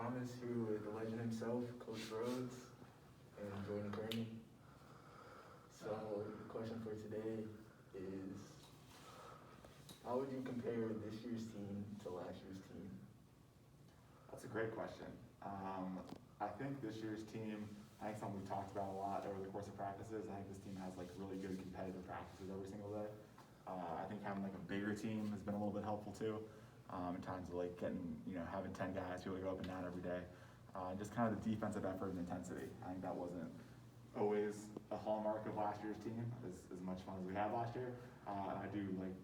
Thomas here with the legend himself, Coach Rhodes, and Jordan Kearney. So the question for today is, how would you compare this year's team to last year's team? That's a great question. I think this year's team, I think something we've talked about a lot over the course of practices. I think this team has like really good competitive practices every single day. I think having like a bigger team has been a little bit helpful too, in terms of like getting, having 10 guys who really go up and down every day. Just kind of the defensive effort and intensity. I think that wasn't always a hallmark of last year's team, as much fun as we had last year. And I do like,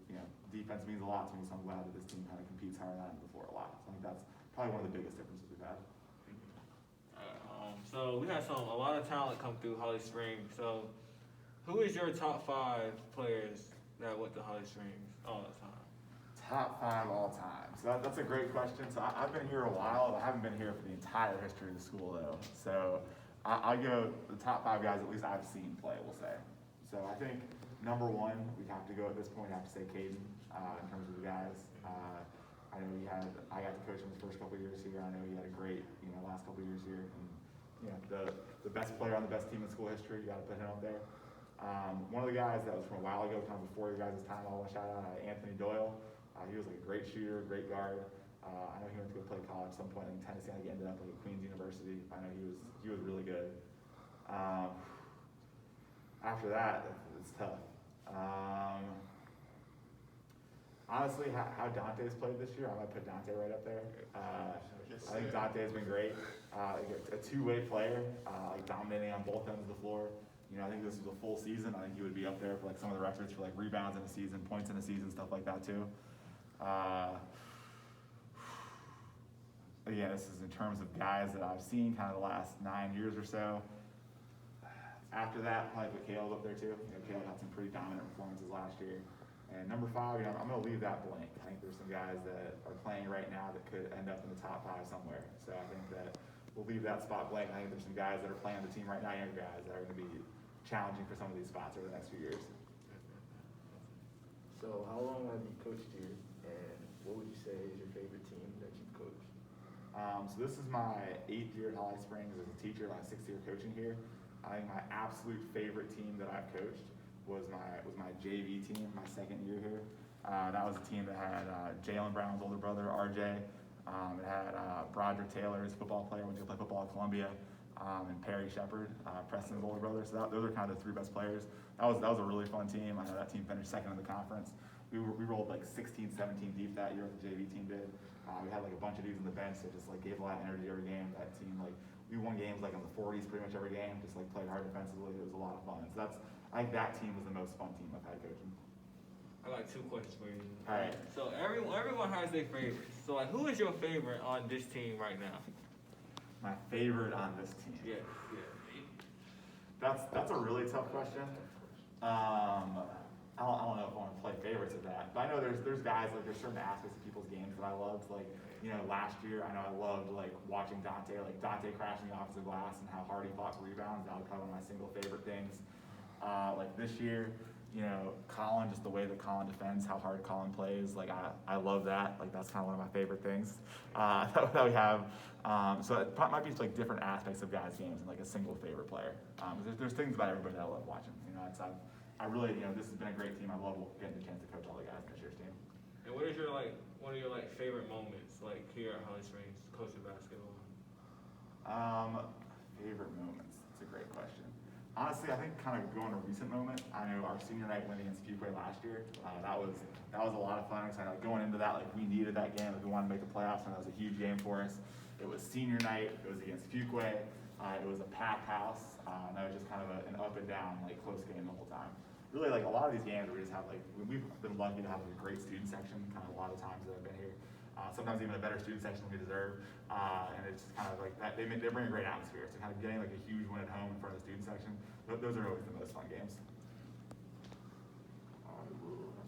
defense means a lot to me, so I'm glad that this team kind of competes harder than before a lot. So I think that's probably one of the biggest differences we've had. So we had a lot of talent come through Holly Springs. So who is your top 5 players that went to Holly Springs all the time? Top 5 all time. So that's a great question. So I've been here a while. I haven't been here for the entire history of the school though. So I'll go the top 5 guys at least I've seen play, we'll say. So I think number 1, we'd have to go at this point, have to say Caden, in terms of the guys. I know I got to coach him his first couple of years here. I know he had a great, last couple of years here. And, the best player on the best team in school history, you got to put him up there. One of the guys that was from a while ago, kind of before your guys' time, I want to shout out Anthony Doyle. He was like a great shooter, great guard. I know he went to go play college at some point in Tennessee. I think he ended up like at Queens University. I know he was really good. After that, it's tough. Honestly, how Dante's played this year, I might put Dante right up there. I think Dante's been great. A two-way player, like dominating on both ends of the floor. I think this was a full season. I think he would be up there for like some of the records for like rebounds in a season, points in a season, stuff like that too. Again, this is in terms of guys that I've seen kind of the last 9 years or so. After that, probably put Caleb up there too. Caleb had some pretty dominant performances last year. And number 5, I'm going to leave that blank. I think there's some guys that are playing right now that could end up in the top 5 somewhere. So I think that we'll leave that spot blank. I think there's some guys that are playing on the team right now, younger guys, that are going to be challenging for some of these spots over the next few years. So how long have you coached here, and what would you say is your favorite team that you've coached? So this is my 8th year at Holly Springs as a teacher, my 6th year coaching here. I think my absolute favorite team that I've coached was my JV team, my 2nd year here. That was a team that had Jalen Brown's older brother, RJ. It had Broderick Taylor, his football player, went to play football at Columbia, and Perry Shepard, Preston's older brother. So those are kind of the 3 best players. That was a really fun team. I know that team finished 2nd in the conference. We rolled like 16, 17 deep that year, what the JV team did. We had like a bunch of dudes on the bench that just like gave a lot of energy every game. That team, like, we won games like in the 40s pretty much every game, just like played hard defensively. It was a lot of fun. So I think that team was the most fun team I've had coaching. I got 2 questions for you. All right. So everyone has their favorites. So like, who is your favorite on this team right now? My favorite on this team. Yeah. That's a really tough question. I don't know if I want to play favorites of that, but I know there's guys, like there's certain aspects of people's games that I loved. Like, last year I know I loved like watching Dante crashing the offensive glass and how hard he fought for rebounds. That was probably one of my single favorite things. Like this year, Colin, just the way that Colin defends, how hard Colin plays, like I love that. Like that's kind of one of my favorite things that we have. So it might be like different aspects of guys' games and like a single favorite player. There's things about everybody that I love watching. I really, this has been a great team. I love getting the chance to coach all the guys in this year's team. And what is your one of your favorite moments here at Holly Springs coaching basketball? Favorite moments. That's a great question. Honestly, I think kind of going to a recent moment. I know our senior night win against Fuquay last year. That was a lot of fun. So going into that, like we needed that game. Like we wanted to make the playoffs, and that was a huge game for us. It was senior night. It was against Fuquay. It was a packed house. And that was just kind of an up and down, like close game the whole time. Really, like a lot of these games, we just have we've been lucky to have a great student section. Kind of a lot of times that I've been here. Sometimes even a better student section than we deserve. And it's just kind of like that. They bring a great atmosphere. So kind of getting like a huge win at home in front of the student section. Those are always the most fun games. I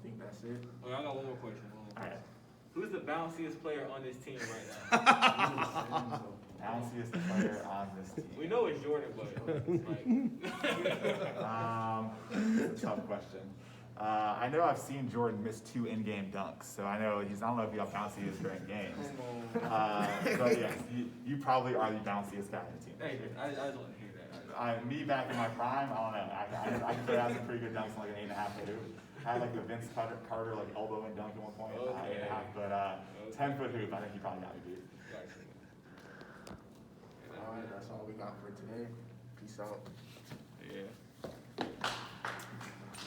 think that's it. Okay, I got one more question. All right. Who's the bounciest player on this team right now? Bounciest player on this team. We know it's Jordan, but It's a tough question. I know I've seen Jordan miss 2 in-game dunks, so I know I don't know if how bouncy he is during games. But yes, you probably are the bounciest guy on the team. Hey, I just want to hear that. Me back in my prime, I don't know. I can put out some pretty good dunks on like an 8.5 foot hoop. I had like the Vince Carter like elbow and dunk at one point, Okay. 8.5. But 10 foot hoop, I think he probably got me beat. All right, that's all we got for today. Peace out. Yeah.